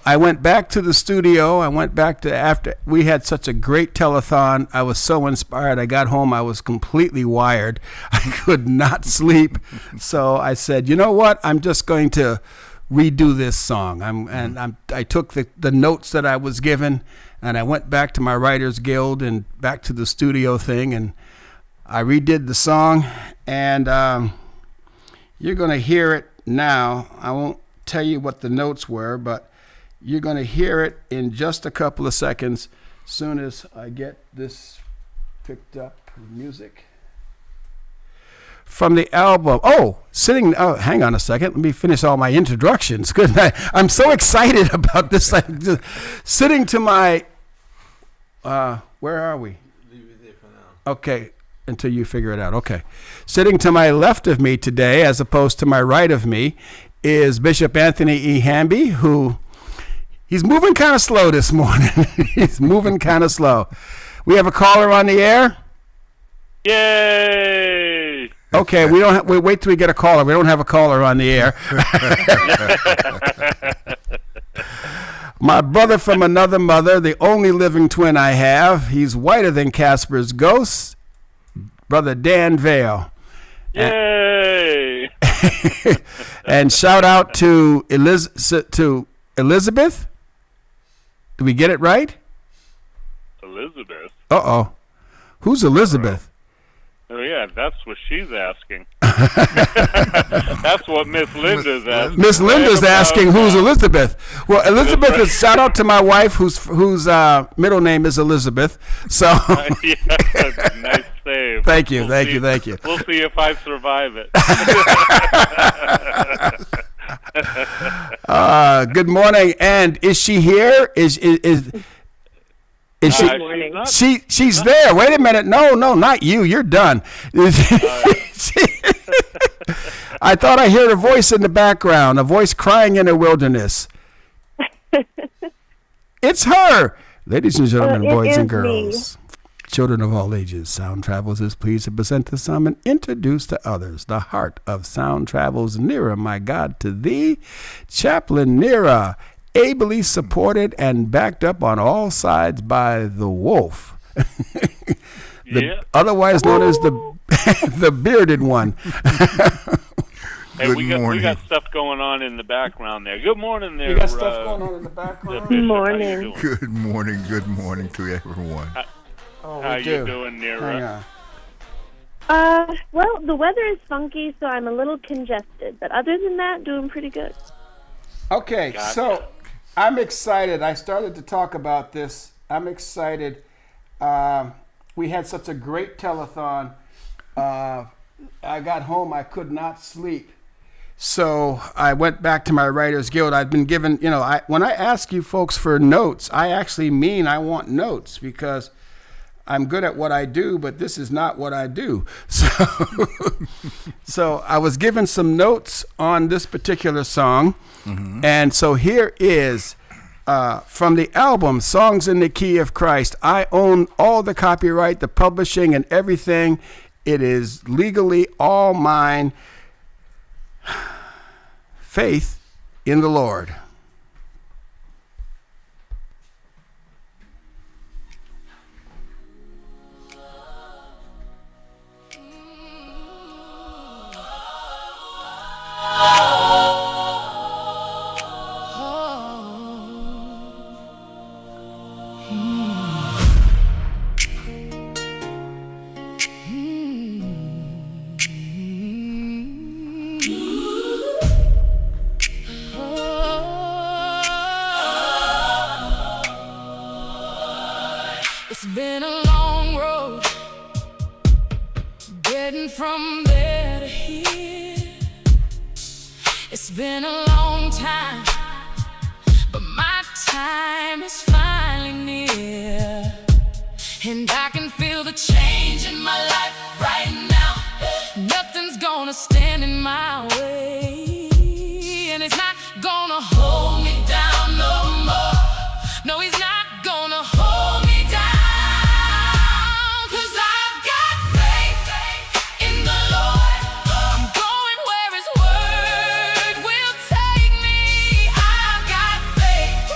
I went back to the studio. I went back to after we had such a great telethon. I was so inspired. I got home. I was completely wired. I could not sleep. So I said, you know what? I'm just going to redo this song. I took the notes that I was given, and I went back to my Writers Guild and back to the studio thing, and I redid the song. And you're going to hear it now. I won't tell you what the notes were, but you're going to hear it in just a couple of seconds as soon as I get this picked up with music. From the album, hang on a second. Let me finish all my introductions. Good night. I'm so excited about this. Sitting to my, where are we? Leave it there for now. Okay, until you figure it out. Okay. Sitting to my left of me today, as opposed to my right of me, is Bishop Anthony E. Hamby, who he's moving kind of slow this morning. He's moving kind of slow. We have a caller on the air. Yay! Okay, we wait till we get a caller. We don't have a caller on the air. My brother from another mother, the only living twin I have. He's whiter than Casper's ghost. Brother Dan Vale. Yay! And shout out to Elizabeth. Did we get it right? Elizabeth? Uh-oh. Who's Elizabeth? Oh, yeah, that's what she's asking. That's what Miss Linda's asking. Miss Linda's asking who's Elizabeth. Well, Elizabeth is, shout out to my wife whose middle name is Elizabeth. So Yeah, nice save. Thank you. We'll see if I survive it. Good morning. And is she here? Is she? Good morning. She's there. Wait a minute. No, not you. You're done. I thought I heard a voice in the background, a voice crying in the wilderness. It's her. Ladies and gentlemen, boys and girls, children of all ages, Sound Travels is pleased to present to some and introduce to others the heart of Sound Travels nearer, my God, to thee, Chaplain Nera, ably supported and backed up on all sides by the wolf, otherwise known as the bearded one. Hey, we got stuff going on in the background there. Good morning there. You got stuff going on in the background? Good morning. Good morning to everyone. How you doing, Nera? Well, the weather is funky, so I'm a little congested. But other than that, doing pretty good. Okay, Gotcha. So I'm excited. I started to talk about this. I'm excited. We had such a great telethon. I got home. I could not sleep. So I went back to my Writers Guild. I've been given, when I ask you folks for notes, I actually mean I want notes because I'm good at what I do, but this is not what I do. So I was given some notes on this particular song. Mm-hmm. And so here is from the album, Songs in the Key of Christ. I own all the copyright, the publishing, and everything. It is legally all mine. Faith in the Lord. It's been a long road getting from there to here. It's been a long time, but my time is finally near. And I can feel the change in my life right now. Nothing's gonna stand in my way, and it's not gonna hold me down no more. No, he's not gonna hold me down. Faith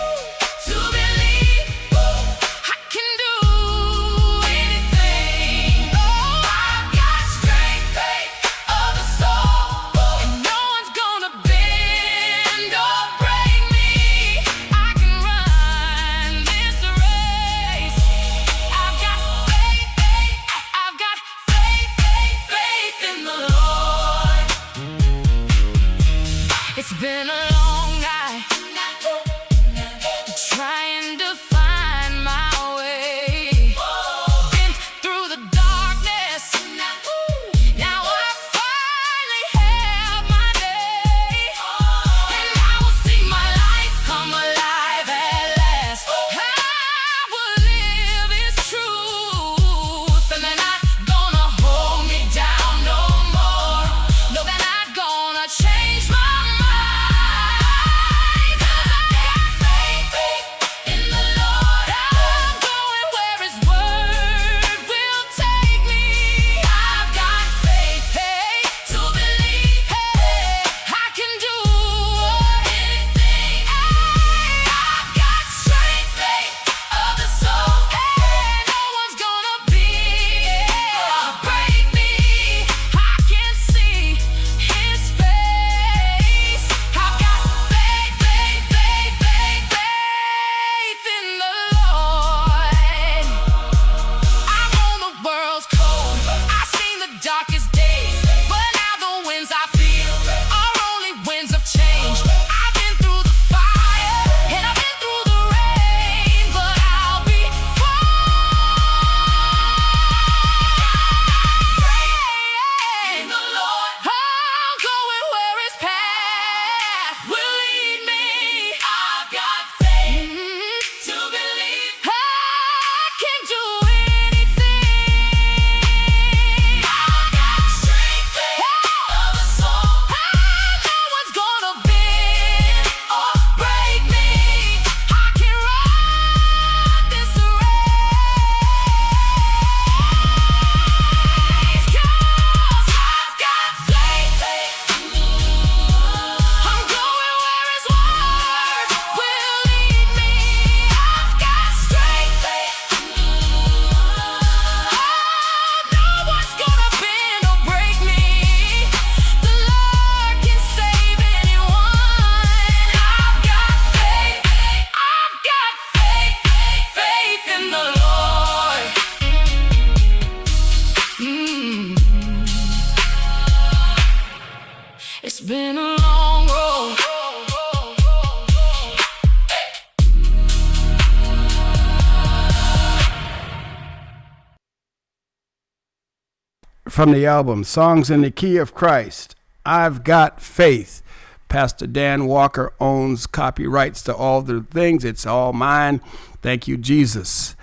from the album Songs in the Key of Christ, I've Got Faith. Pastor Dan Walker owns copyrights to all the things. It's all mine. Thank you, Jesus.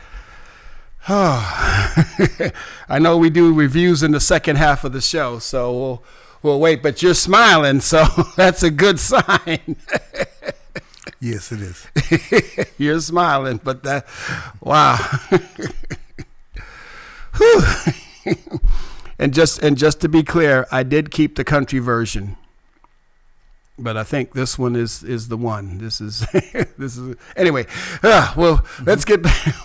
Oh. I know we do reviews in the second half of the show, so we'll wait. But you're smiling, so that's a good sign. Yes, it is. You're smiling, but that, wow. Whew. And just to be clear, I did keep the country version, but I think this one is the one. This is anyway. Well, let's get back.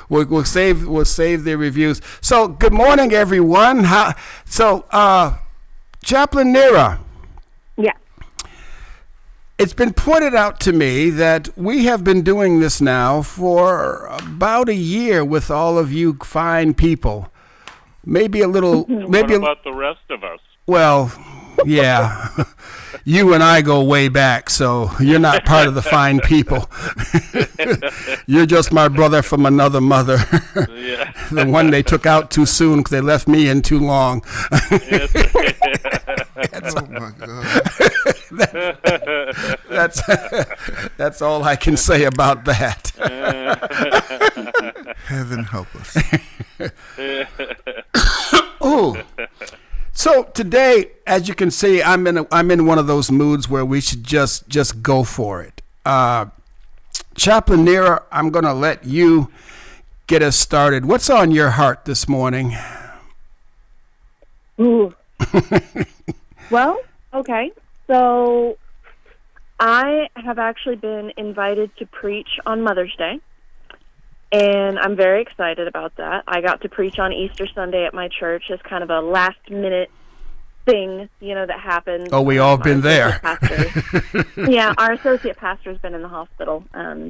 We'll save the reviews. So good morning, everyone. Chaplain Nira. Yeah. It's been pointed out to me that we have been doing this now for about a year with all of you fine people. Maybe a little. What about the rest of us? Well, yeah. You and I go way back, so you're not part of the fine people. You're just my brother from another mother. Yeah. The one they took out too soon because they left me in too long. Oh my God. That's all I can say about that. Heaven help us. Oh. So today, as you can see, I'm in one of those moods where we should just go for it. Chaplain Nira, I'm going to let you get us started. What's on your heart this morning? Ooh. Well, okay. So I have actually been invited to preach on Mother's Day, and I'm very excited about that. I got to preach on Easter Sunday at my church as kind of a last-minute thing, that happened. Oh, we all been there. Yeah, our associate pastor's been in the hospital,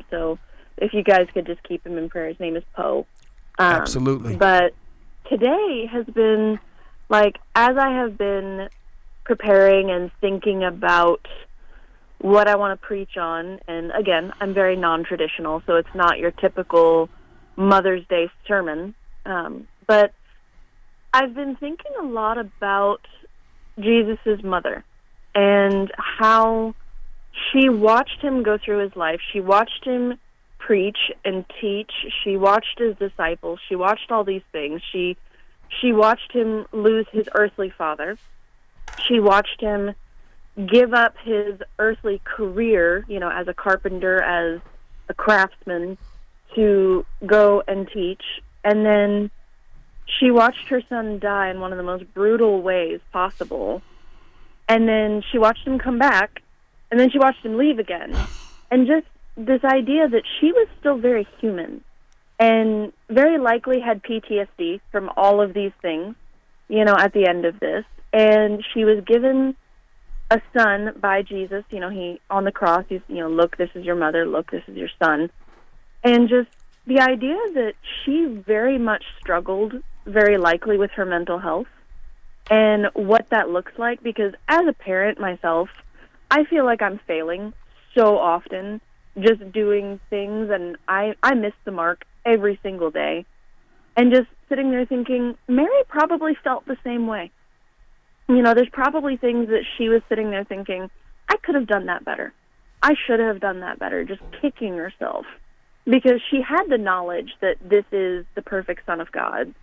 so if you guys could just keep him in prayer. His name is Poe. Absolutely. But today has been, as I have been preparing and thinking about what I want to preach on, and again, I'm very non-traditional, so it's not your typical Mother's Day sermon, but I've been thinking a lot about Jesus' mother and how she watched him go through his life. She watched him preach and teach. She watched his disciples. She watched all these things. She watched him lose his earthly father. She watched him give up his earthly career, as a carpenter, as a craftsman, to go and teach. And then she watched her son die in one of the most brutal ways possible. And then she watched him come back, and then she watched him leave again. And just this idea that she was still very human and very likely had PTSD from all of these things, at the end of this. And she was given a son by Jesus, he on the cross, he's, look, this is your mother, look, this is your son. And just the idea that she very much struggled, very likely, with her mental health and what that looks like, because as a parent myself, I feel like I'm failing so often, just doing things, and I miss the mark every single day. And just sitting there thinking, Mary probably felt the same way. There's probably things that she was sitting there thinking, I could have done that better. I should have done that better, just kicking herself. Because she had the knowledge that this is the perfect Son of God.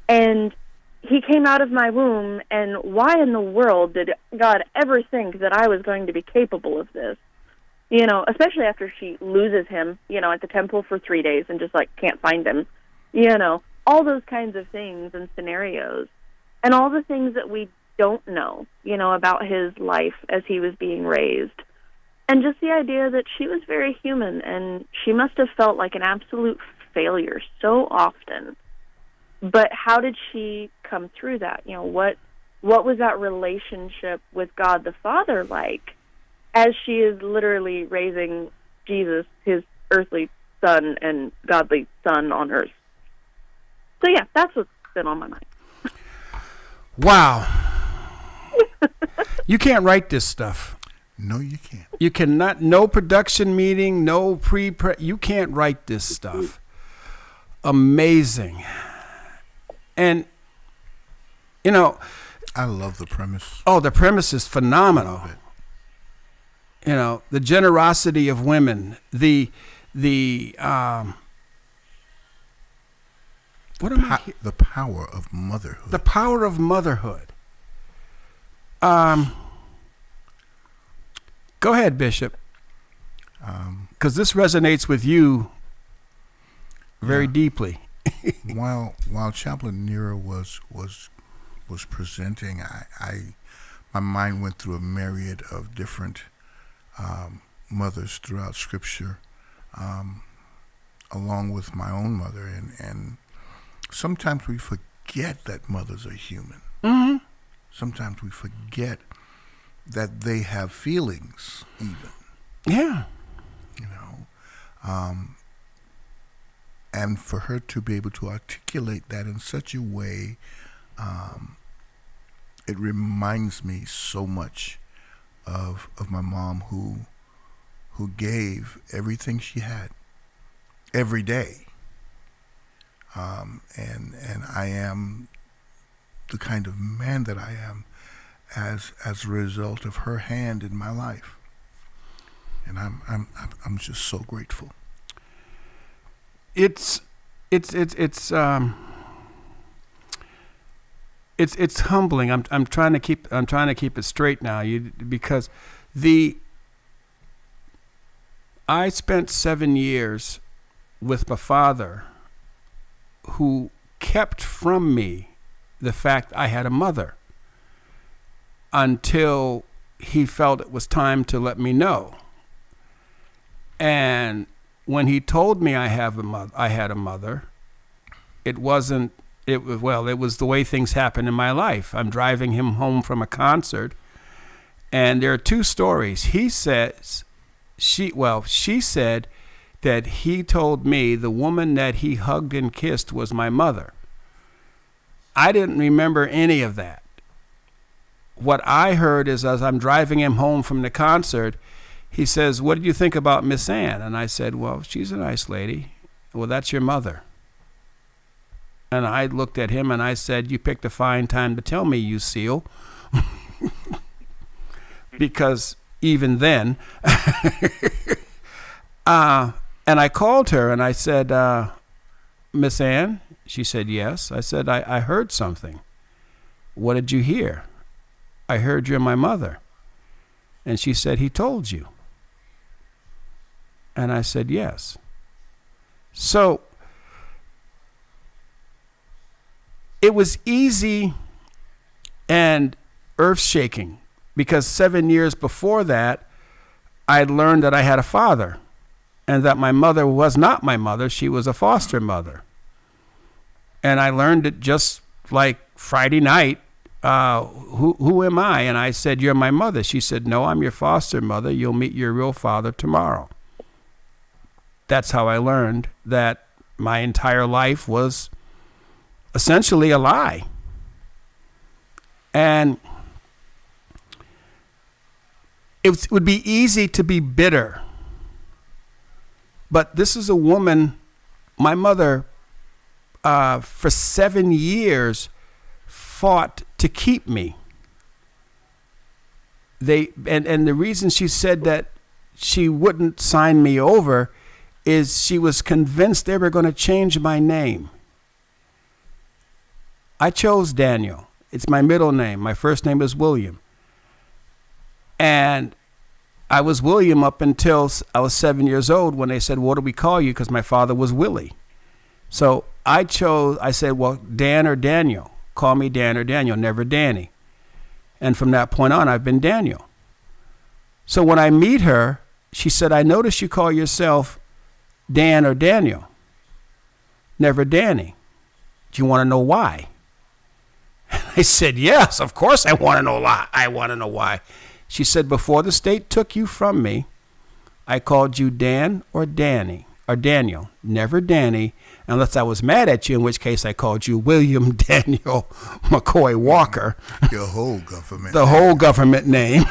And he came out of my womb, and why in the world did God ever think that I was going to be capable of this? Especially after she loses him, at the temple for 3 days and just, can't find him. All those kinds of things and scenarios. And all the things that we don't know, about his life as he was being raised. And just the idea that she was very human, and she must have felt like an absolute failure so often. But how did she come through that? What was that relationship with God the Father like, as she is literally raising Jesus, his earthly son and godly son on earth? So yeah, that's what's been on my mind. Wow. You can't write this stuff. No, you can't. You cannot, no production meeting, no you can't write this stuff. Amazing. And You know, I love the premise. oh, the premise is phenomenal. Love it. You know, the generosity of women, the what am I? The power of motherhood. The power of motherhood. Go ahead, Bishop, because this resonates with you very deeply. while Chaplain Nero was presenting, my mind went through a myriad of different mothers throughout Scripture, along with my own mother, and sometimes we forget that mothers are human. Mm-hmm. Sometimes we forget that they have feelings, even. Yeah. You know, and for her to be able to articulate that in such a way, it reminds me so much of my mom, who gave everything she had every day, and I am the kind of man that I am as a result of her hand in my life, and I'm just so grateful. It's humbling. I'm trying to keep it straight now, because I spent 7 years with my father, who kept from me the fact I had a mother until he felt it was time to let me know. And when he told me I had a mother, it was the way things happen in my life. I'm driving him home from a concert, and there are two stories. She said that he told me the woman that he hugged and kissed was my mother. I didn't remember any of that. What I heard is, as I'm driving him home from the concert, he says, "What did you think about Miss Ann?" And I said, "Well, she's a nice lady." "Well, that's your mother." And I looked at him and I said, "You picked a fine time to tell me, you seal." Because even then, and I called her and I said, "Miss Ann?" She said, "Yes." I said, I heard something." "What did you hear?" "I heard you're my mother." And she said, "He told you." And I said, "Yes." So it was easy and earth-shaking, because 7 years before that, I'd learned that I had a father, and that my mother was not my mother. She was a foster mother. And I learned it just like Friday night. Who am I? And I said, "You're my mother." She said, "No, I'm your foster mother. You'll meet your real father tomorrow." That's how I learned that my entire life was essentially a lie. And it would be easy to be bitter. But this is a woman, my mother, for 7 years fought to keep me. And the reason she said that she wouldn't sign me over is she was convinced they were going to change my name. I chose Daniel. It's my middle name. My first name is William. And I was William up until I was 7 years old, when they said, "What do we call you?" Because my father was Willie. So I said, "Well, Dan or Daniel. Call me Dan or Daniel, never Danny." And from that point on, I've been Daniel. So when I meet her, she said, "I notice you call yourself Dan or Daniel, never Danny. Do you want to know why?" And I said, "Yes, of course I want to know why. I want to know why." She said, "Before the state took you from me, I called you Dan or Danny, or Daniel, never Danny, unless I was mad at you, in which case I called you William Daniel McCoy Walker." Your whole government. The whole government name.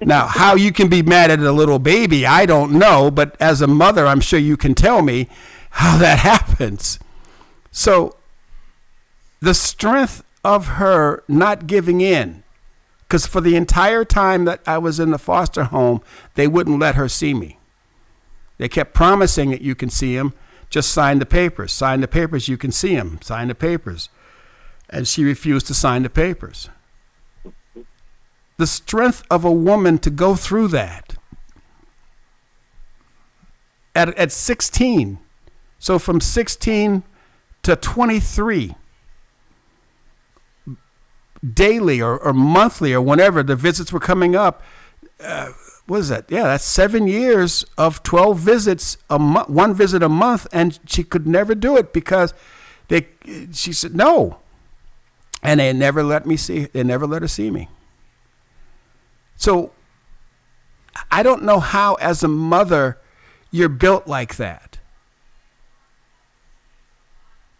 Now, how you can be mad at a little baby, I don't know, but as a mother, I'm sure you can tell me how that happens. So the strength of her not giving in. Because for the entire time that I was in the foster home, they wouldn't let her see me. They kept promising that you can see him. Just sign the papers. Sign the papers, you can see him. Sign the papers. And she refused to sign the papers. The strength of a woman to go through that at 16. So from 16 to 23, daily or monthly or whenever the visits were coming up, what is that? Yeah, that's 7 years of 12 visits a month, one visit a month, and she could never do it because she said no, and they never let her see me. So I don't know how, as a mother, you're built like that.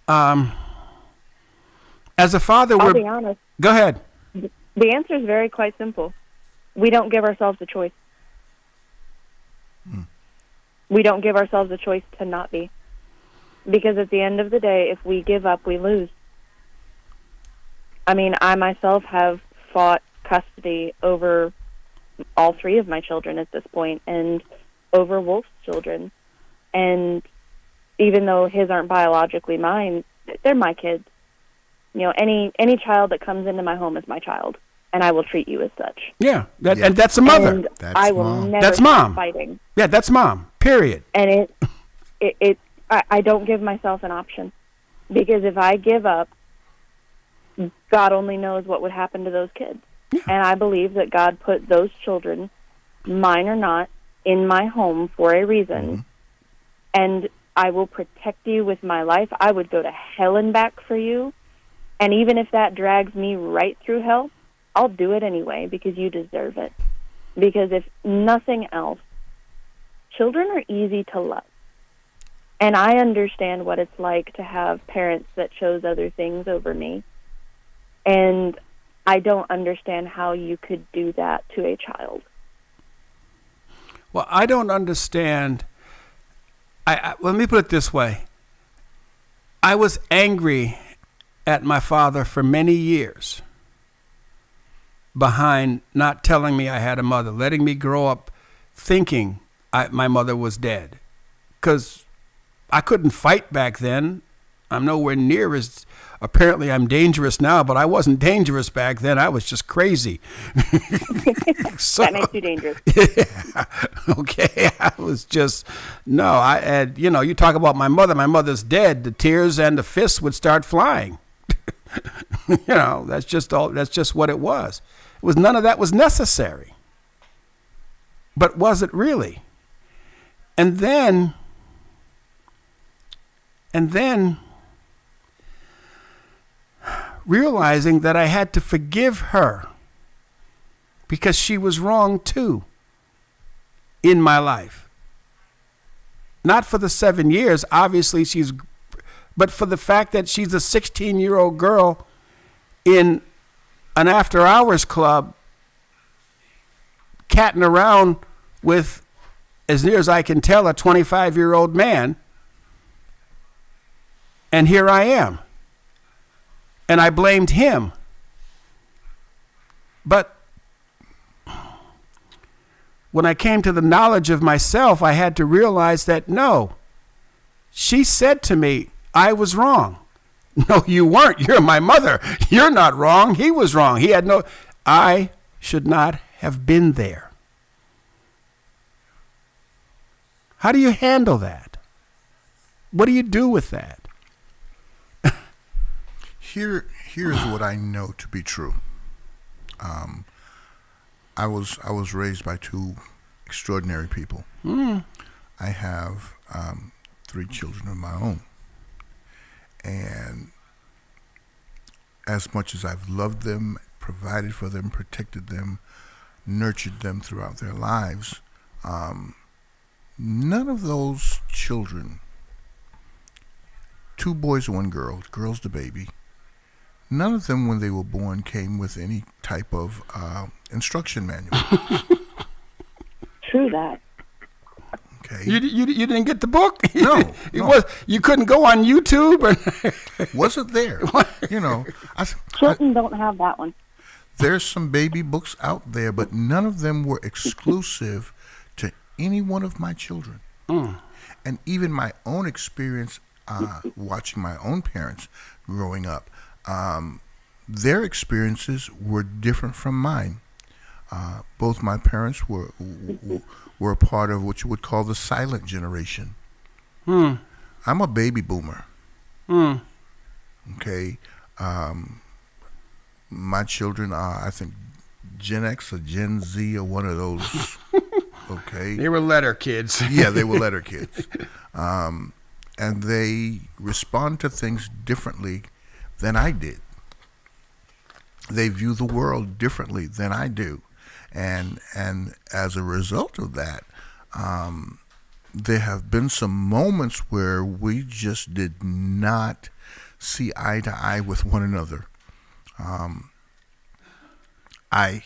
As a father, I'll be honest. Go ahead. The answer is very quite simple. We don't give ourselves a choice. We don't give ourselves a choice to not be. Because at the end of the day, if we give up, we lose. I mean, I myself have fought custody over all three of my children at this point, and over Wolf's children. And even though his aren't biologically mine, they're my kids. You know, any child that comes into my home is my child, and I will treat you as such. Yeah, and that's a mother. And That's I will mom. never That's stop mom. fighting. Yeah, that's mom. Period. And I don't give myself an option, because if I give up, God only knows what would happen to those kids. Yeah. And I believe that God put those children, mine or not, in my home for a reason. And I will protect you with my life. I would go to hell and back for you. And even if that drags me right through hell, I'll do it anyway, because you deserve it. Because if nothing else, children are easy to love. And I understand what it's like to have parents that chose other things over me. And I don't understand how you could do that to a child. Well, I don't understand. Let me put it this way. I was angry at my father for many years behind not telling me I had a mother, letting me grow up thinking my mother was dead. Because I couldn't fight back then. I'm nowhere near as, apparently I'm dangerous now, but I wasn't dangerous back then. I was just crazy. That makes you dangerous. Yeah, okay, I was just, no, I had, you talk about my mother's dead, the tears and the fists would start flying. That's just what it was. None of that was necessary. But was it really? And then realizing that I had to forgive her because she was wrong too in my life. Not for the 7 years, obviously but for the fact that she's a 16-year-old girl in an after-hours club catting around with, as near as I can tell, a 25-year-old man. And here I am. And I blamed him. But when I came to the knowledge of myself, I had to realize that, no, she said to me, I was wrong. No, you weren't. You're my mother. You're not wrong. He was wrong. I should not have been there. How do you handle that? What do you do with that? Here's what I know to be true. I was raised by two extraordinary people. I have 3 children of my own, and as much as I've loved them, provided for them, protected them, nurtured them throughout their lives, none of those children, 2 boys and 1 girl, girl's the baby, none of them when they were born came with any type of instruction manual. True that. Okay. You didn't get the book? No, It no. was, you couldn't go on YouTube? Or Wasn't there. You know, Chilton don't have that one. there's some baby books out there, but none of them were exclusive to any one of my children. And even my own experience watching my own parents growing up, their experiences were different from mine. Both my parents were a part of what you would call the silent generation. I'm a baby boomer. Okay. My children are, I think, Gen X or Gen Z or one of those. Okay. they were letter kids. Yeah, they were letter kids. And they respond to things differently than I did. They view the world differently than I do. And as a result of that, there have been some moments where we just did not see eye to eye with one another. I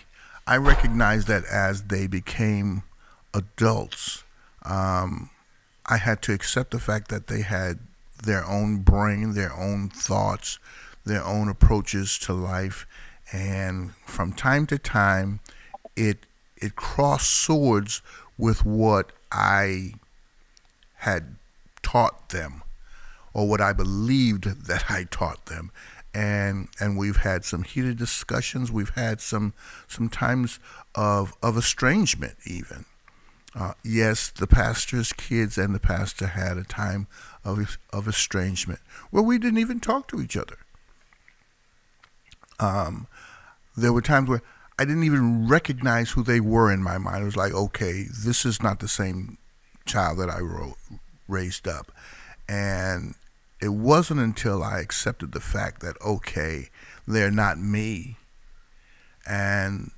recognize that as they became adults, I had to accept the fact that they had their own brain, their own thoughts, their own approaches to life, and from time to time, it crossed swords with what I had taught them, or what I believed that I taught them. And we've had some heated discussions. We've had some times of estrangement even. Yes, the pastor's kids and the pastor had a time of estrangement where we didn't even talk to each other. There were times where I didn't even recognize who they were in my mind. It was like, okay, this is not the same child that I raised up. And it wasn't until I accepted the fact that, okay, they're not me. And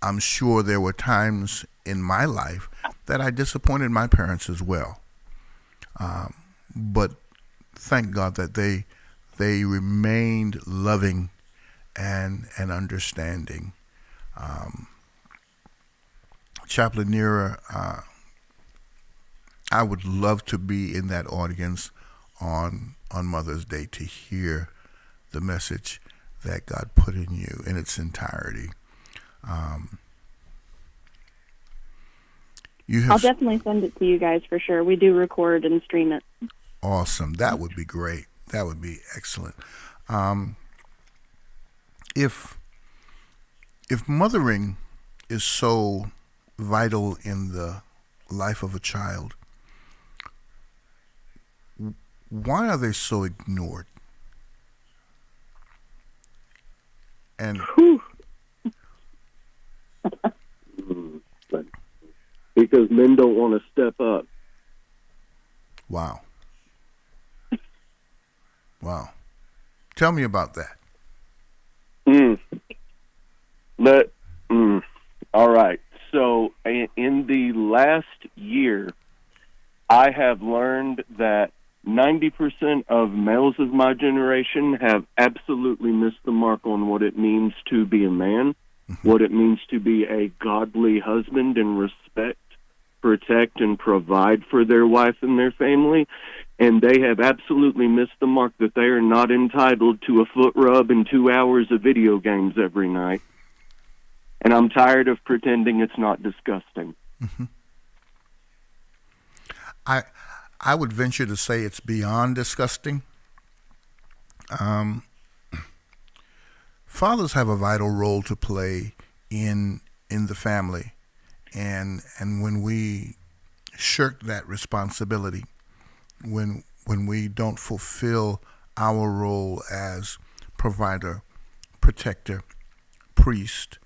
I'm sure there were times in my life that I disappointed my parents as well. But thank God that they remained loving and understanding. Chaplain Nera, I would love to be in that audience on Mother's Day to hear the message that God put in you in its entirety. I'll definitely send it to you guys for sure. We do record and stream it. Awesome. That would be great. That would be excellent. If mothering is so vital in the life of a child, why are they so ignored? And because men don't want to step up. Wow. Tell me about that. All right. So in the last year, I have learned that 90% of males of my generation have absolutely missed the mark on what it means to be a man, what it means to be a godly husband and respect, protect, and provide for their wife and their family. And they have absolutely missed the mark that they are not entitled to a foot rub and 2 hours of video games every night. And I'm tired of pretending it's not disgusting. I would venture to say it's beyond disgusting. Fathers have a vital role to play in the family, and when we shirk that responsibility, when we don't fulfill our role as provider, protector, priest,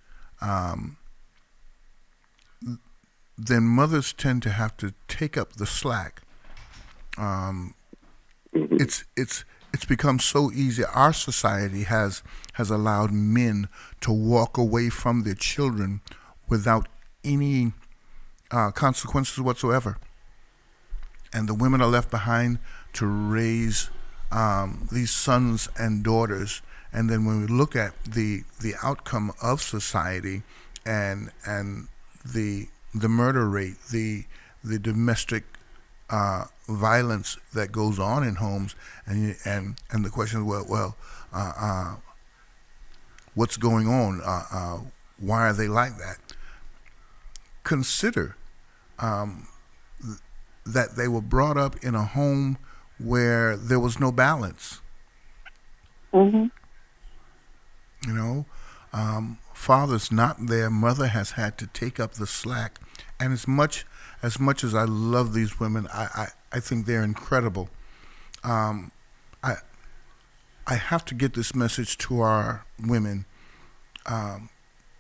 then mothers tend to have to take up the slack. It's become so easy. Our society has allowed men to walk away from their children without any consequences whatsoever, and the women are left behind to raise these sons and daughters. And then when we look at the outcome of society and the murder rate, the the domestic violence that goes on in homes, and the question is, what's going on? Why are they like that? Consider that they were brought up in a home where there was no balance. Mm-hmm. You know, father's not there. Mother has had to take up the slack. And as much as I love these women, I think they're incredible. I have to get this message to our women.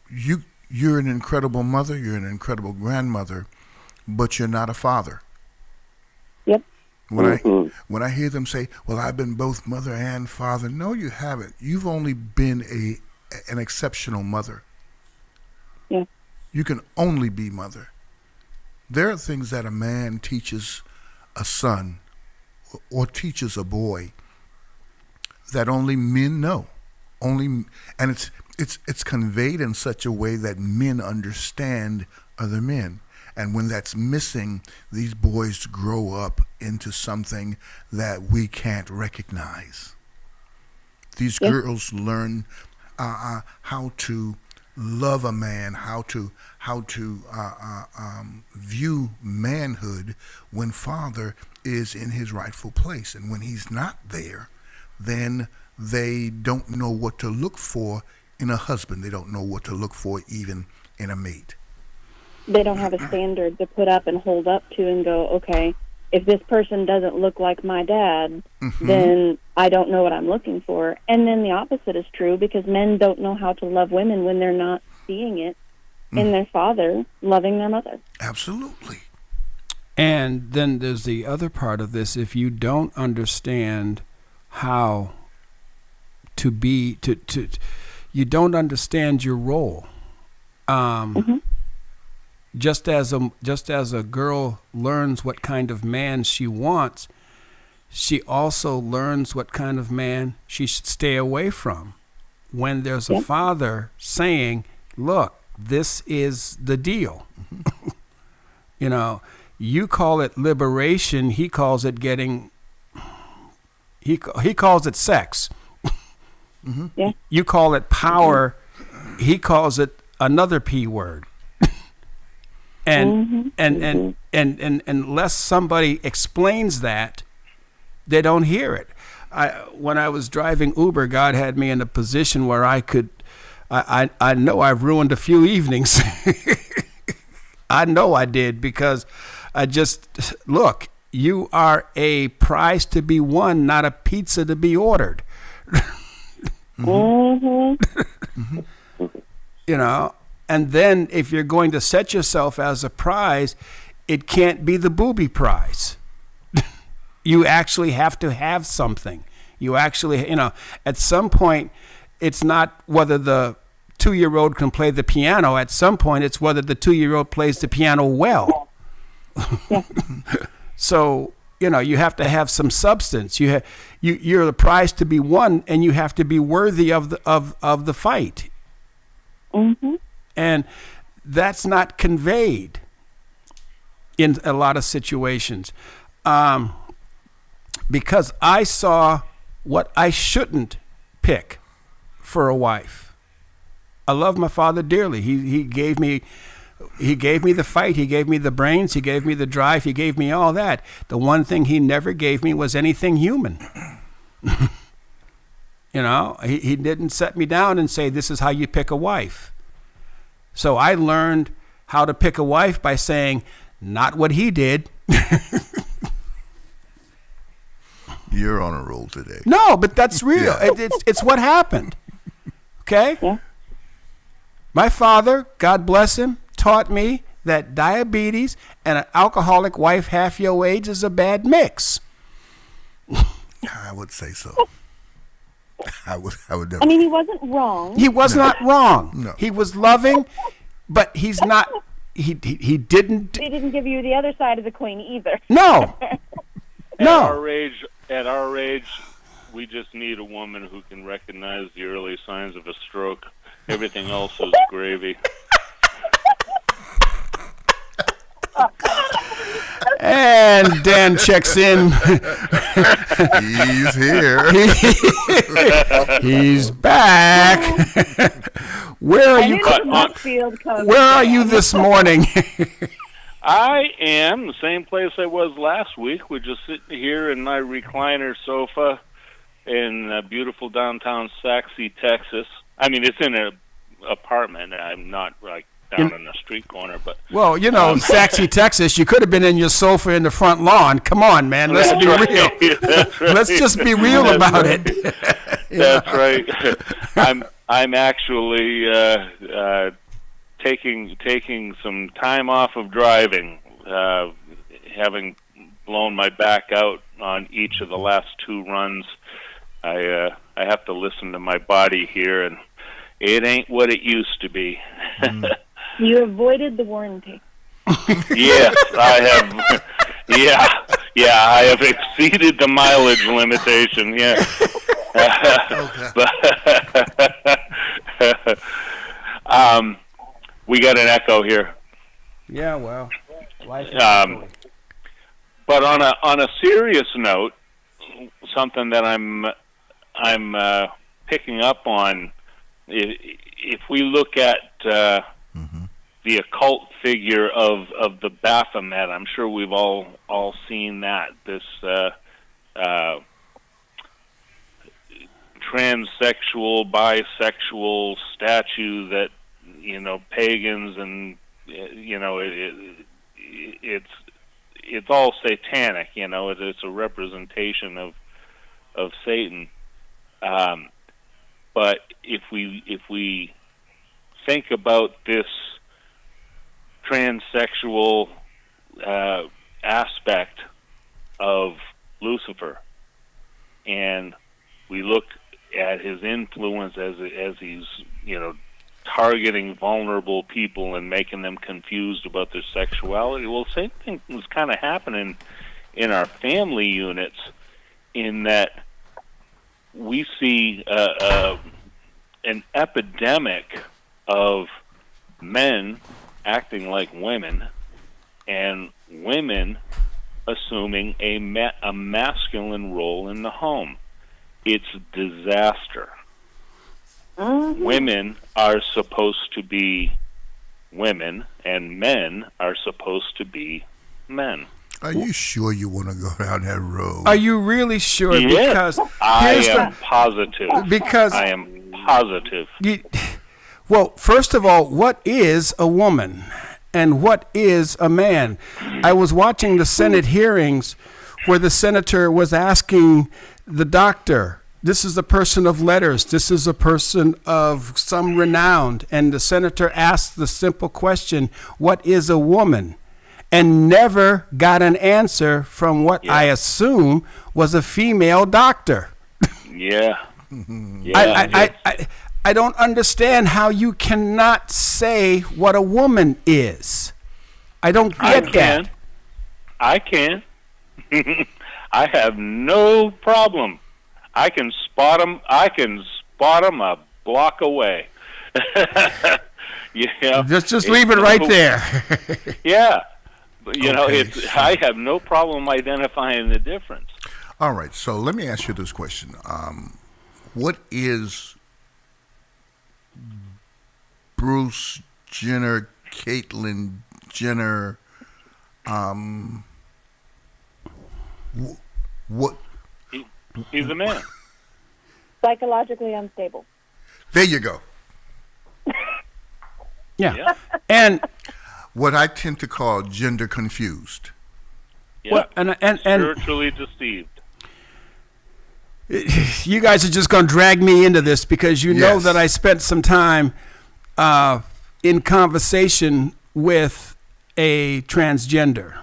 You're an incredible mother. You're an incredible grandmother, but you're not a father. Yep. When I hear them say, "Well, I've been both mother and father," no, you haven't. You've only been an exceptional mother. Yeah. You can only be mother. There are things that a man teaches a son or teaches a boy that only men know. And it's conveyed in such a way that men understand other men. And when that's missing, these boys grow up into something that we can't recognize. These girls learn how to love a man, how to view manhood when father is in his rightful place. And when he's not there, then they don't know what to look for in a husband. They don't know what to look for even in a mate. They don't have a standard to put up and hold up to and go, okay, if this person doesn't look like my dad, then I don't know what I'm looking for. And then the opposite is true, because men don't know how to love women when they're not seeing it in their father loving their mother. Absolutely. And then there's the other part of this. If you don't understand how to be, you don't understand your role. Just as a girl learns what kind of man she wants, she also learns what kind of man she should stay away from. When there's a father saying, "Look, this is the deal." You know, you call it liberation, he calls it getting. He calls it sex. Yeah. You call it power, he calls it another P word. And unless somebody explains that, they don't hear it. When I was driving Uber, God had me in a position where I know I've ruined a few evenings. I know I did, because look, you are a prize to be won, not a pizza to be ordered. You know, and then if you're going to set yourself as a prize, it can't be the booby prize. You actually have to have something. You actually, at some point, it's not whether the 2-year-old can play the piano. At some point, it's whether the 2-year-old plays the piano well. Yeah. So, you have to have some substance. You're the prize to be won, and you have to be worthy of the fight. And that's not conveyed in a lot of situations. Because I saw what I shouldn't pick for a wife. I love my father dearly. He gave me the fight. He gave me the brains. He gave me the drive. He gave me all that. The one thing he never gave me was anything human. He didn't set me down and say, "This is how you pick a wife." So I learned how to pick a wife by saying, "Not what he did." You're on a roll today. No, but that's real. It's what happened. Okay? Yeah. My father, God bless him, taught me that diabetes and an alcoholic wife half your age is a bad mix. I would say so. I would definitely. I mean, he wasn't wrong. He was not wrong. No. He was loving, but he's not. He didn't. He didn't give you the other side of the coin either. No. No. At our age, we just need a woman who can recognize the early signs of a stroke. Everything else is gravy. And Dan checks in. He's here. He's back. Where are you? Where are you this morning? I am the same place I was last week. We're just sitting here in my recliner sofa in beautiful downtown Saxe, Texas. I mean, it's in an apartment. I'm not like down in the street corner, but well, you know, Saxe, Texas. You could have been in your sofa in the front lawn. Come on, man. Let's be real. Let's just be real about it. That's right. I'm actually taking some time off of driving, having blown my back out on each of the last 2 runs. I have to listen to my body here, and it ain't what it used to be. You avoided the warranty. Yes, I have. I have exceeded the mileage limitation. Yeah. We got an echo here. Yeah, well, life is but on a serious note, something that I'm picking up on, if we look at the occult figure of the Baphomet, I'm sure we've all seen that, this transsexual, bisexual statue that, you know, pagans and, you know, it's all satanic, you know, it's a representation of Satan. But if we think about this transsexual aspect of Lucifer, and we look at his influence as he's, you know, targeting vulnerable people and making them confused about their sexuality. Well, same thing was kind of happening in our family units, in that we see an epidemic of men acting like women and women assuming a masculine role in the home. It's disaster. Mm-hmm. Women are supposed to be women, and men are supposed to be men. Are you sure you want to go down that road? Are you really sure? Yes, Because I am positive. Because I am positive. Well, first of all, what is a woman and what is a man? I was watching the Senate hearings where the senator was asking the doctor, this is a person of letters, this is a person of some renown, and the senator asked the simple question, what is a woman? And never got an answer from what I assume was a female doctor. Yeah. I don't understand how you cannot say what a woman is. I don't get that. I can. I have no problem. I can spot them. A block away. You know, just leave it right there. Yeah. But, you know, Okay, I have no problem identifying the difference. All right, so let me ask you this question. What is Bruce Jenner, Caitlyn Jenner, what? He's a man. Psychologically unstable. There you go. Yeah. And what I tend to call gender confused. Yeah. well, and Spiritually deceived. you guys are just going to drag me into this because you know Yes. that I spent some time in conversation with a transgender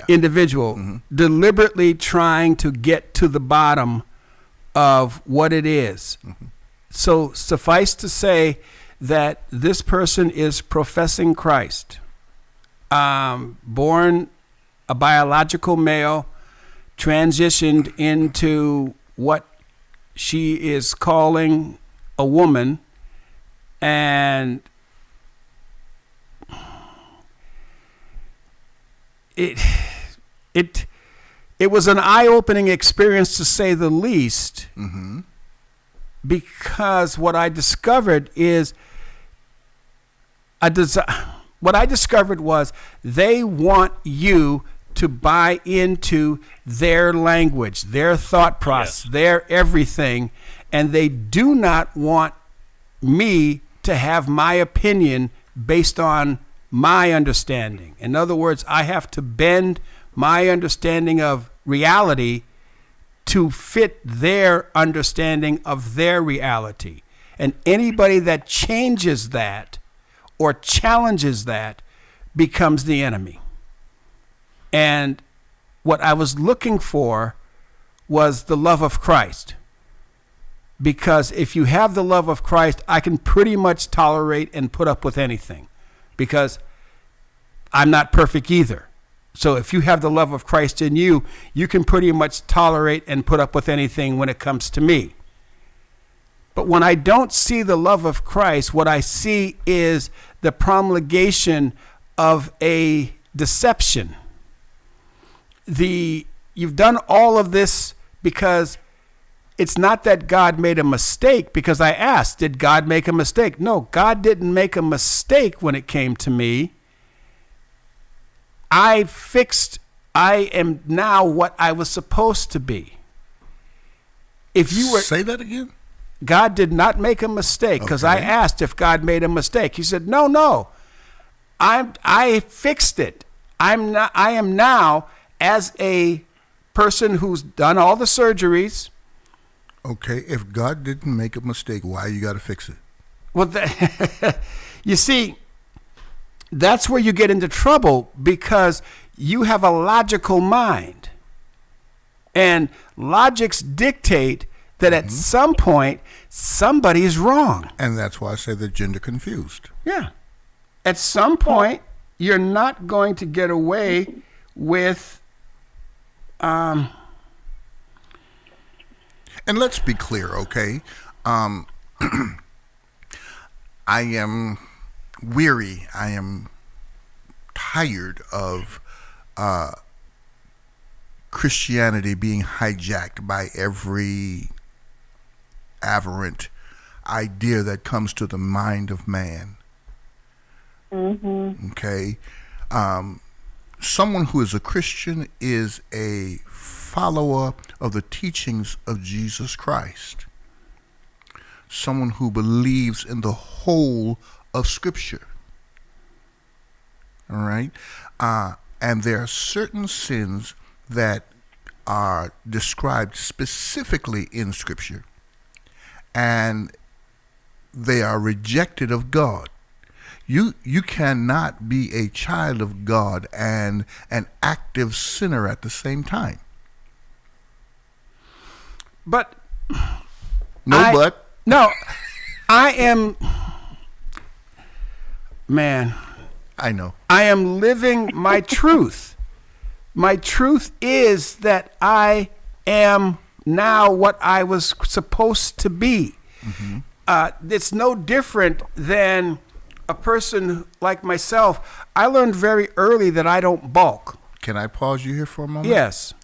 Individual, deliberately trying to get to the bottom of what it is. So suffice to say that this person is professing Christ, born a biological male, transitioned into what she is calling a woman, and it was an eye-opening experience, to say the least, because what I discovered was they want you to buy into their language, their thought process, their everything, and they do not want me to have my opinion based on my understanding. In other words, I have to bend my understanding of reality to fit their understanding of their reality. And anybody that changes that or challenges that becomes the enemy. And what I was looking for was the love of Christ. Because if you have the love of Christ, I can pretty much tolerate and put up with anything. Because I'm not perfect either. So if you have the love of Christ in you, you can pretty much tolerate and put up with anything when it comes to me. But when I don't see the love of Christ, what I see is the promulgation of a deception. You've done all of this because it's not that God made a mistake, because I asked, did God make a mistake? No, God didn't make a mistake when it came to me. I am now what I was supposed to be. If you were Say that again? God did not make a mistake, because I asked if God made a mistake. He said, no. I fixed it. I am now, as a person who's done all the surgeries. Okay, if God didn't make a mistake, why you got to fix it? Well, you see, that's where you get into trouble, because you have a logical mind. And logics dictate that at some point, somebody's wrong. And that's why I say they're gender confused. Yeah. At some point, you're not going to get away with... And let's be clear, okay? I am weary. I am tired of Christianity being hijacked by every aberrant idea that comes to the mind of man. Okay? Someone who is a Christian is a follower of the teachings of Jesus Christ. Someone who believes in the whole of Scripture. All right? And there are certain sins that are described specifically in Scripture, and they are rejected of God. You cannot be a child of God and an active sinner at the same time. But No, I am, man, I know. I am living my truth. My truth is that I am now what I was supposed to be. It's no different than a person like myself. I learned very early that I don't balk. Can I pause you here for a moment? Yes.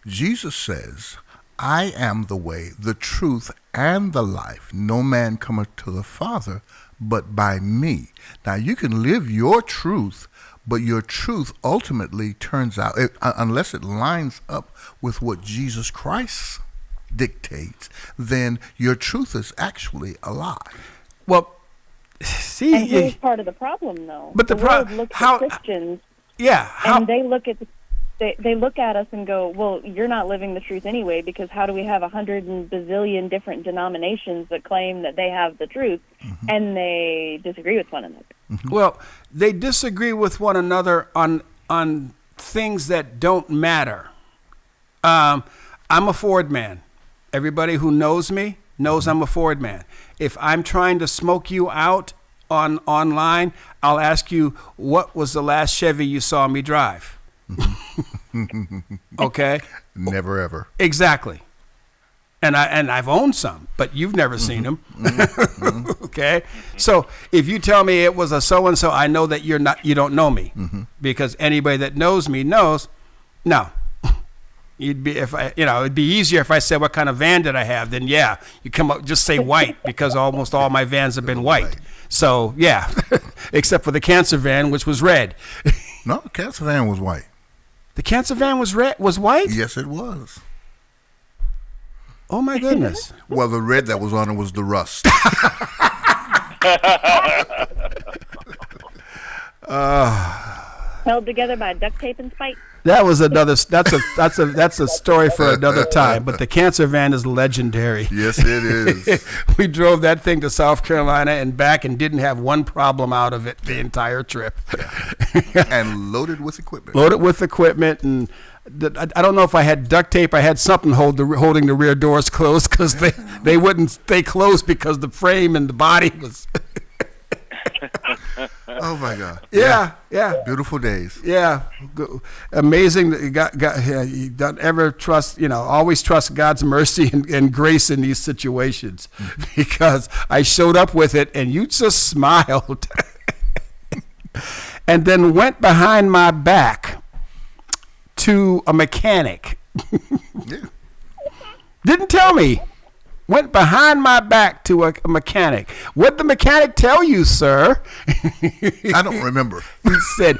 Jesus says, I am the way, the truth, and the life. No man cometh to the Father but by me. Now, you can live your truth, but your truth ultimately turns out, unless it lines up with what Jesus Christ dictates, then your truth is actually a lie. Well, see, And here's part of the problem, though. But the world looks at Christians, and they look at they look at us and go, "Well, you're not living the truth anyway, because how do we have 100 bazillion different denominations that claim that they have the truth, and they disagree with one another?" Well, they disagree with one another on things that don't matter. I'm a Ford man. Everybody who knows me knows I'm a Ford man. If I'm trying to smoke you out online, I'll ask you, what was the last Chevy you saw me drive? Okay? Never ever. Exactly. And I've owned some, but you've never seen them. Okay, so if you tell me it was a so and so, I know that you don't know me, because anybody that knows me knows. No, it'd be easier if I said what kind of van did I have. Then yeah, you come up just say white, because almost all my vans have been white. So yeah, except for the cancer van, which was red. No, the cancer van was white. The cancer van was white. Yes, it was. Oh my goodness. Well, the red that was on it was the rust. Held together by duct tape and spike. That was another. That's a story for another time. But the cancer van is legendary. Yes, it is. We drove that thing to South Carolina and back, and didn't have one problem out of it the entire trip. And loaded with equipment. And I don't know if I had duct tape. I had something holding the rear doors closed, because they wouldn't stay closed because the frame and the body was. Oh my God! Yeah. Beautiful days. Yeah, amazing that you don't ever trust. Always trust God's mercy and grace in these situations, because I showed up with it, and you just smiled, and then went behind my back to a mechanic. Yeah. Didn't tell me. Went behind my back to a mechanic. What'd the mechanic tell you, sir? I don't remember. He said,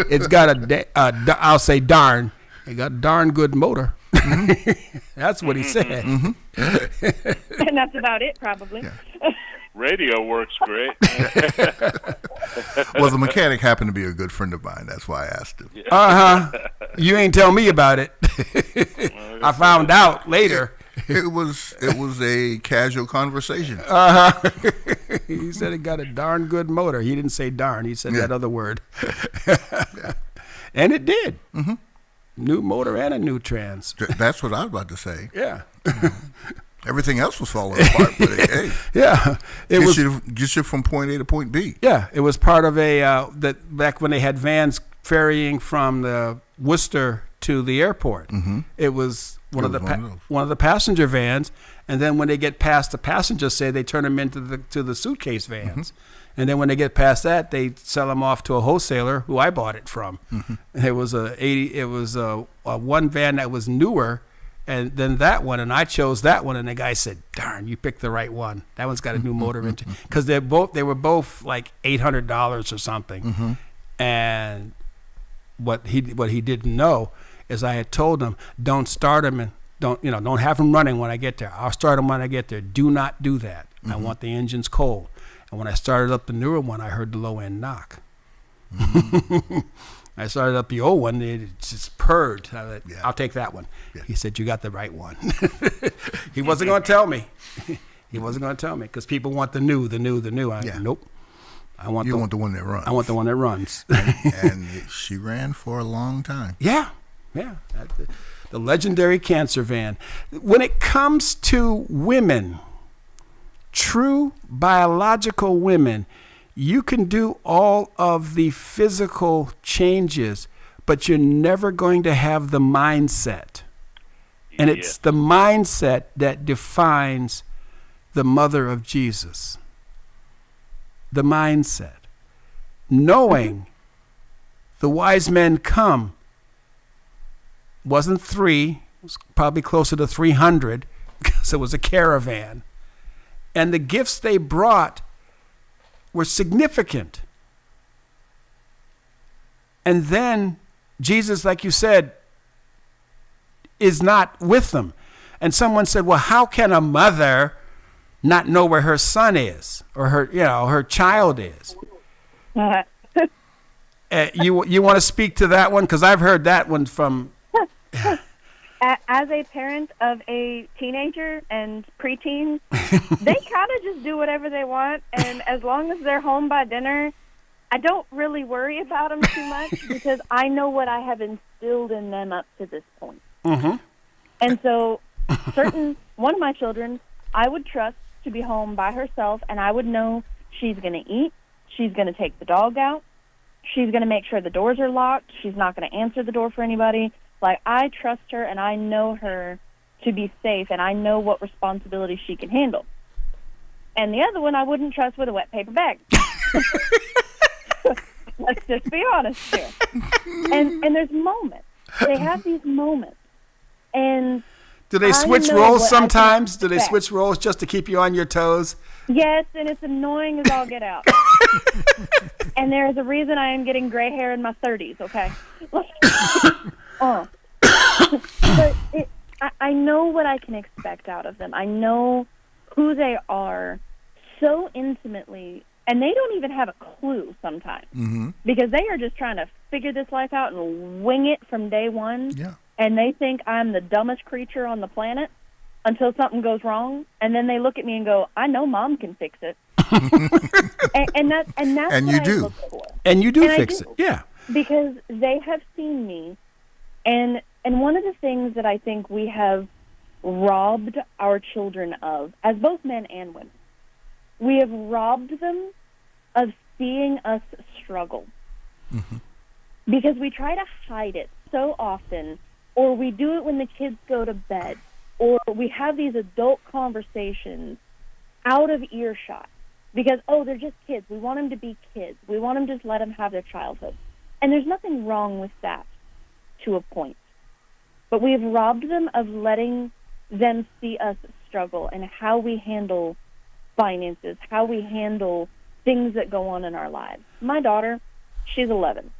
it's got I'll say darn, it got a darn good motor. That's what he said. And that's about it, probably. Yeah. Radio works great. Well, the mechanic happened to be a good friend of mine. That's why I asked him. You ain't tell me about it. I found out later. It was a casual conversation. He said it got a darn good motor. He didn't say darn. He said that other word. And it did. Mm-hmm. New motor and a new trans. That's what I was about to say. Yeah. Everything else was falling apart. But hey, yeah, it was get you from point A to point B. Yeah, it was part of that back when they had vans ferrying from the Worcester to the airport. Mm-hmm. It was one of the passenger vans, and then when they get past the passenger, they turn them into the suitcase vans. Mm-hmm. And then when they get past that, they sell them off to a wholesaler who I bought it from. Mm-hmm. And it was a one van that was newer, and then that one, and I chose that one. And the guy said, "Darn, you picked the right one. That one's got a new motor engine." Because they were both like $800 or something. Mm-hmm. And what he didn't know is I had told him, don't start them and don't have them running when I get there. I'll start them when I get there. Do not do that. Mm-hmm. I want the engines cold. And when I started up the newer one, I heard the low end knock. Mm-hmm. I started up the old one, it just purred. I'll take that one. Yeah. He said, "You got the right one." He wasn't going to tell me. He wasn't going to tell me because people want the new. Nope. I want the one that runs. I want the one that runs. and she ran for a long time. Yeah. The legendary cancer van. When it comes to women, true biological women, you can do all of the physical changes, but you're never going to have the mindset. And it's the mindset that defines the mother of Jesus. The mindset. Knowing the wise men come. Wasn't 3, it was probably closer to 300 because it was a caravan. And the gifts they brought were significant. And then Jesus, like you said, is not with them. And someone said, "Well, how can a mother not know where her son is or her child is?" You want to speak to that one? Because I've heard that one from... As a parent of a teenager and preteen, they kind of just do whatever they want, and as long as they're home by dinner, I don't really worry about them too much because I know what I have instilled in them up to this point. Mm-hmm. And so, one of my children, I would trust to be home by herself, and I would know she's going to eat, she's going to take the dog out, she's going to make sure the doors are locked, she's not going to answer the door for anybody. Like, I trust her, and I know her to be safe, and I know what responsibility she can handle. And the other one I wouldn't trust with a wet paper bag. Let's just be honest here. And there's moments. They have these moments. And do they switch roles sometimes? Do they switch roles just to keep you on your toes? Yes, and it's annoying as all get out. And there's a reason I am getting gray hair in my 30s, okay? But I know what I can expect out of them. I know who they are so intimately, and they don't even have a clue sometimes. Mm-hmm. Because they are just trying to figure this life out and wing it from day one. Yeah. And they think I'm the dumbest creature on the planet until something goes wrong, and then they look at me and go, "I know Mom can fix it." and that's And what you I do. look for. And you do And I fix do. it. Yeah. Because they have seen me, and one of the things that I think we have robbed our children of, as both men and women, we have robbed them of seeing us struggle. Mm-hmm. Because we try to hide it so often, or we do it when the kids go to bed, or we have these adult conversations out of earshot. Because, they're just kids. We want them to be kids. We want them to just let them have their childhood. And there's nothing wrong with that to a point. But we have robbed them of letting them see us struggle and how we handle finances, how we handle things that go on in our lives. My daughter, she's 11.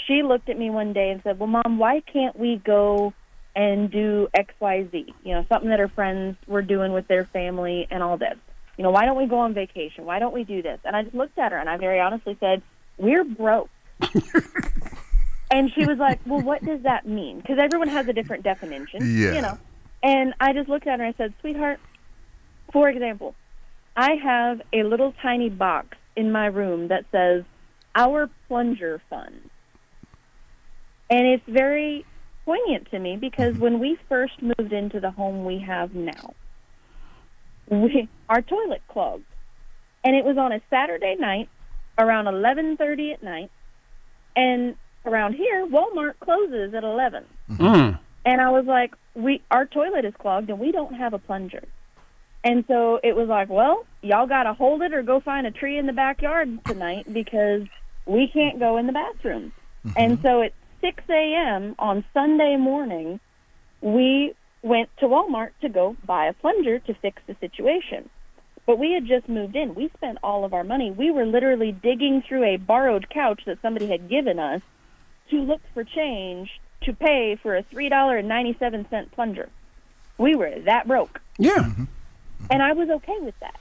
She looked at me one day and said, "Well, Mom, why can't we go and do XYZ? Something that her friends were doing with their family and all this. Why don't we go on vacation? Why don't we do this?" And I just looked at her and I very honestly said, "We're broke." And she was like, "Well, what does that mean?" Because everyone has a different definition, Yeah. And I just looked at her and I said, "Sweetheart, for example, I have a little tiny box in my room that says, 'Our plunger fund.' And it's very poignant to me because when we first moved into the home we have now, our toilet clogged. And it was on a Saturday night around 11:30 at night. And around here, Walmart closes at 11. Mm. And I was like, our toilet is clogged and we don't have a plunger. And so it was like, well, y'all got to hold it or go find a tree in the backyard tonight because we can't go in the bathroom. Mm-hmm. And so at 6 a.m. on Sunday morning, we went to Walmart to go buy a plunger to fix the situation. But we had just moved in. We spent all of our money. We were literally digging through a borrowed couch that somebody had given us to look for change to pay for a $3.97 plunger. We were that broke. Yeah. Mm-hmm. And I was okay with that.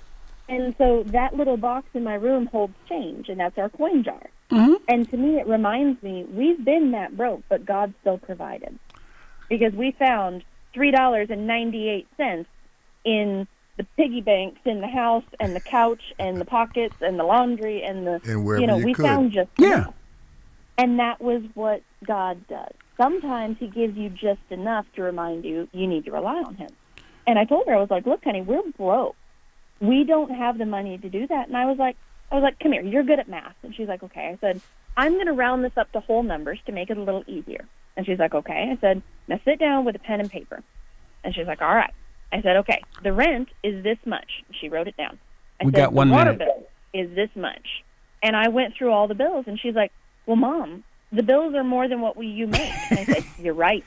And so that little box in my room holds change, and that's our coin jar. Mm-hmm. And to me, it reminds me, we've been that broke, but God still provided. Because we found $3.98 in the piggy banks in the house and the couch and the pockets and the laundry and the, And wherever we could. found just Yeah. enough. And that was what God does. Sometimes he gives you just enough to remind you need to rely on him. And I told her, I was like, "Look, honey, we're broke. We don't have the money to do that." And I was like, "Come here, you're good at math." And she's like, "Okay." I said, "I'm going to round this up to whole numbers to make it a little easier." And she's like, "Okay." I said, "Now sit down with a pen and paper." And she's like, "All right." I said, "Okay, the rent is this much." She wrote it down. I We said, got 1 the water minute. bill is this much. And I went through all the bills, and she's like, "Well, Mom, the bills are more than what you make." And I said, "You're right."